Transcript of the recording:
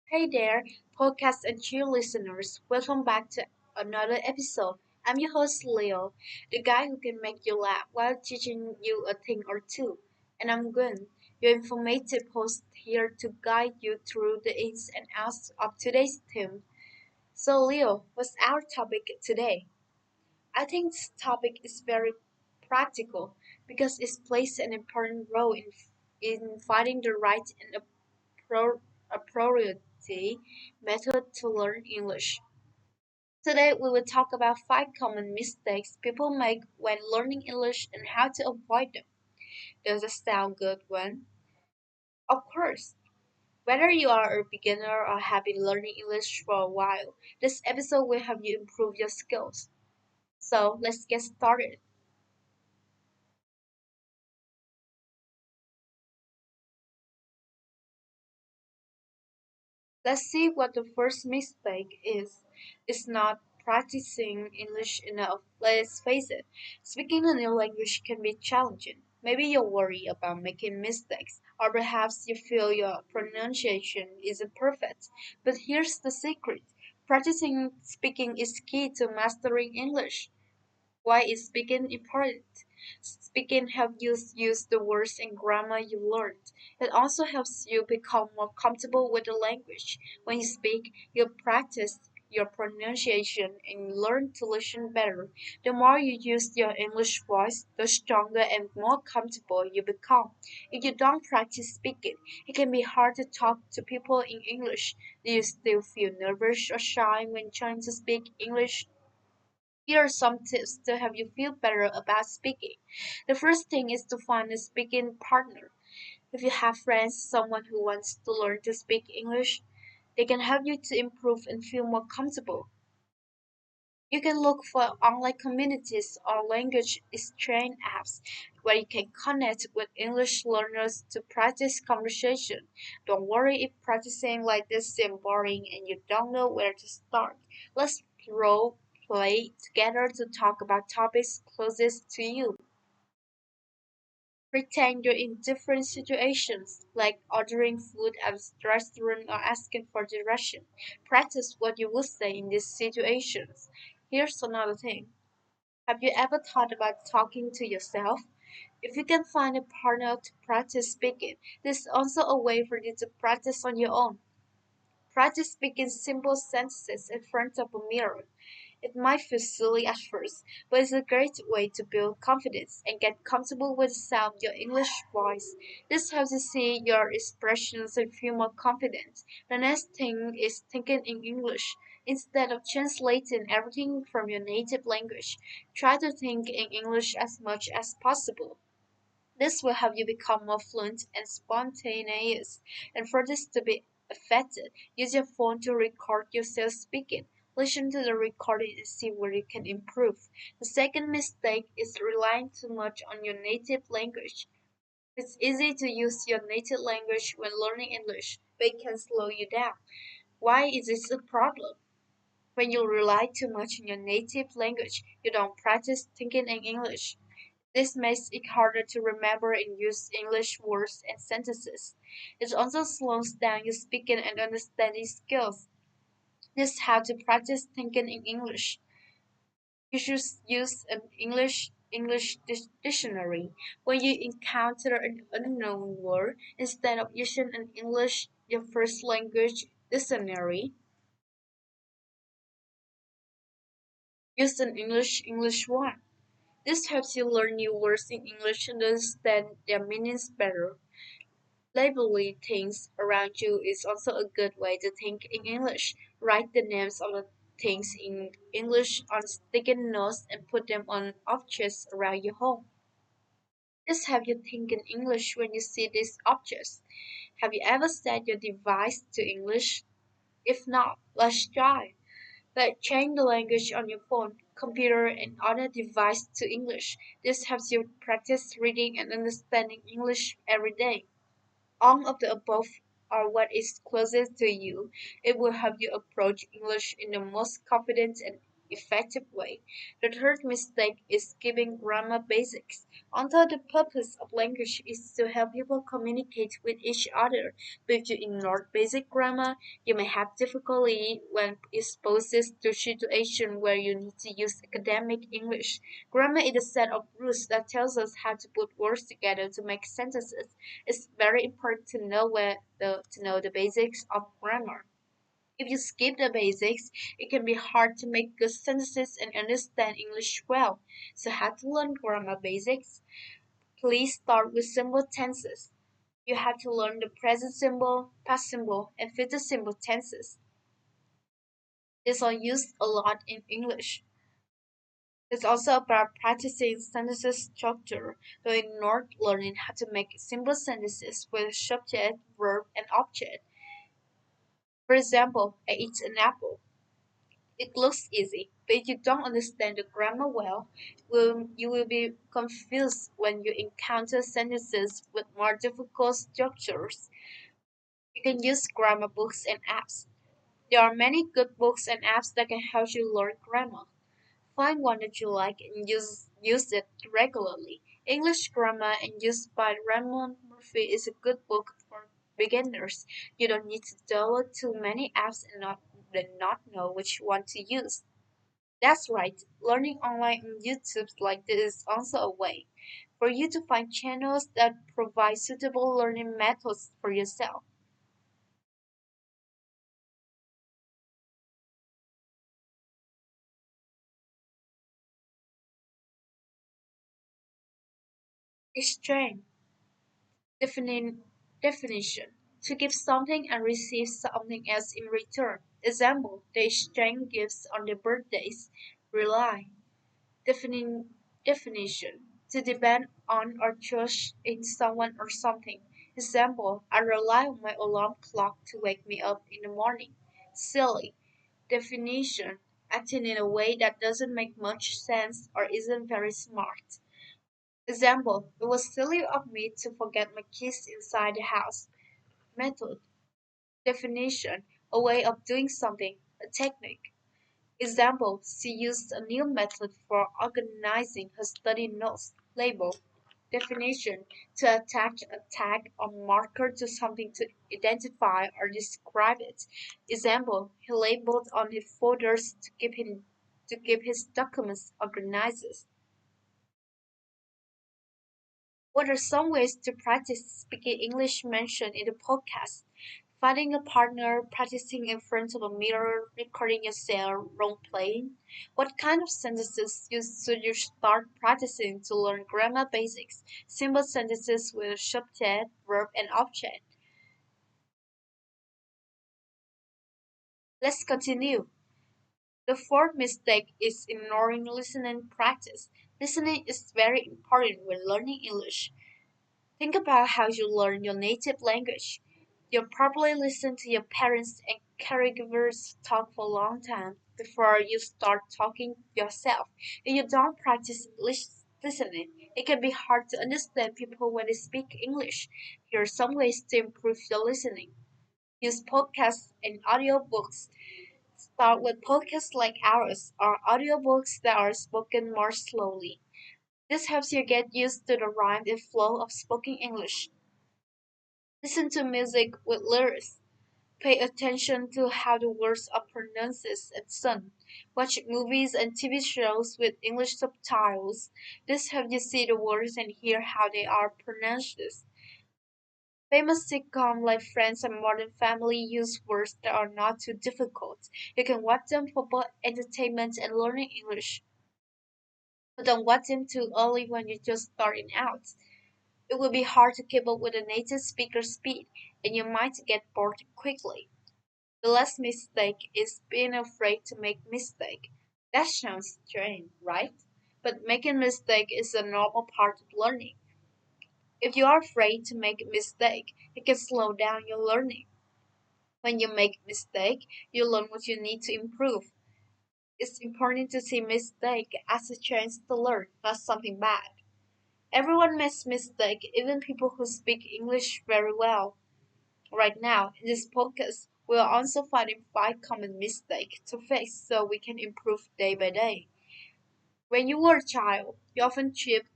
Hey there, podcast and chill listeners. Welcome back to another episode. I'm your host Leo, the guy who can make you laugh while teaching you a thing or two. And I'm Gun, your informative host here to guide you through the ins and outs of today's theme. So Leo, what's our topic today? I think this topic is very practical because it plays an important role in finding the right and appropriate method to learn English. Today, we will talk about 5 common mistakes people make when learning English and how to avoid them. Does it sound good, one? Of course. Whether you are a beginner or have been learning English for a while, this episode will help you improve your skills. So, let's get started. Let's see what the first mistake is. It's not practicing English enough. Let's face it, speaking a new language can be challenging. Maybe you worry about making mistakes, or perhaps you feel your pronunciation isn't perfect. But here's the secret. Practicing speaking is key to mastering English. Why is speaking important? Speaking helps you use the words and grammar you learned. It also helps you become more comfortable with the language. When you speak, you practice your pronunciation and learn to listen better. The more you use your English voice, the stronger and more comfortable you become. If you don't practice speaking, it can be hard to talk to people in English. Do you still feel nervous or shy when trying to speak English? Here are some tips to help you feel better about speaking. The first thing is to find a speaking partner. If you have friends, someone who wants to learn to speak English, they can help you to improve and feel more comfortable. You can look for online communities or language exchange apps where you can connect with English learners to practice conversation. Don't worry if practicing like this seems boring and you don't know where to start. Let's role play together to talk about topics closest to you. Pretend you're in different situations, like ordering food at a restaurant or asking for direction. Practice what you would say in these situations. Here's another thing. Have you ever thought about talking to yourself? If you can find a partner to practice speaking, this is also a way for you to practice on your own. Practice speaking simple sentences in front of a mirror. It might feel silly at first, but it's a great way to build confidence and get comfortable with the sound of your English voice. This helps you see your expressions and feel more confident. The next thing is thinking in English. Instead of translating everything from your native language, try to think in English as much as possible. This will help you become more fluent and spontaneous. And for this to be effective, use your phone to record yourself speaking. Listen to the recording and see where you can improve. The second mistake is relying too much on your native language. It's easy to use your native language when learning English, but it can slow you down. Why is this a problem? When you rely too much on your native language, you don't practice thinking in English. This makes it harder to remember and use English words and sentences. It also slows down your speaking and understanding skills. This is how to practice thinking in English. You should use an dictionary. When you encounter an unknown word, instead of using an English your first language dictionary, use an English one. This helps you learn new words in English and understand their meanings better. Labeling things around you is also a good way to think in English. Write the names of the things in English on sticky notes and put them on objects around your home. Just have you think in English when you see these objects. Have you ever set your device to English? If not, let's try. Let's change the language on your phone, computer, and other device to English. This helps you practice reading and understanding English every day. All of the above are what is closest to you. It will help you approach English in the most confident and effective way. The third mistake is skipping grammar basics. Although the purpose of language is to help people communicate with each other, but if you ignore basic grammar, you may have difficulty when exposed to situations where you need to use academic English. Grammar is a set of rules that tells us how to put words together to make sentences. It's very important to know to know the basics of grammar. If you skip the basics, it can be hard to make good sentences and understand English well. So how to learn grammar basics? Please start with simple tenses. You have to learn the present simple, past simple, and future simple tenses. These are used a lot in English. It's also about practicing sentences structure, so ignore learning how to make simple sentences with subject, verb, and object. For example, I eat an apple. It looks easy, but if you don't understand the grammar well, you will be confused when you encounter sentences with more difficult structures. You can use grammar books and apps. There are many good books and apps that can help you learn grammar. Find one that you like and use it regularly. English Grammar and Used by Raymond Murphy is a good book for beginners. You don't need to download too many apps and not know which one to use. That's right, learning online on YouTube like this is also a way for you to find channels that provide suitable learning methods for yourself. Exchange Defini- definition to give something and receive something else in return. Example, they exchange gifts on their birthdays. Rely. Defini- definition to depend on or trust in someone or something. Example, I rely on my alarm clock to wake me up in the morning. Silly. Definition acting in a way that doesn't make much sense or isn't very smart. Example, it was silly of me to forget my keys inside the house. Method, definition, a way of doing something, a technique. Example, she used a new method for organizing her study notes. Label, definition, to attach a tag or marker to something to identify or describe it. Example, he labeled on his folders to keep his documents organized. What are some ways to practice speaking English mentioned in the podcast? Finding a partner, practicing in front of a mirror, recording yourself, role playing. What kind of sentences should you start practicing to learn grammar basics? Simple sentences with subject, verb, and object. Let's continue. The fourth mistake is ignoring listening practice. Listening is very important when learning English. Think about how you learn your native language. You probably listen to your parents and caregivers talk for a long time before you start talking yourself. If you don't practice listening, it can be hard to understand people when they speak English. Here are some ways to improve your listening. Use podcasts and audiobooks. Start with podcasts like ours or audiobooks that are spoken more slowly. This helps you get used to the rhyme and flow of spoken English. Listen to music with lyrics. Pay attention to how the words are pronounced and sung. Watch movies and TV shows with English subtitles. This helps you see the words and hear how they are pronounced. Famous sitcoms like Friends and Modern Family use words that are not too difficult. You can watch them for both entertainment and learning English. But don't watch them too early when you're just starting out. It will be hard to keep up with a native speaker's speed, and you might get bored quickly. The last mistake is being afraid to make mistake. That sounds strange, right? But making mistake is a normal part of learning. If you are afraid to make a mistake, it can slow down your learning. When you make a mistake, you learn what you need to improve. It's important to see mistake as a chance to learn, not something bad. Everyone makes mistakes, even people who speak English very well. Right now, in this podcast, We're also finding five common mistakes to fix so we can improve day by day. When you were a child, you often chipped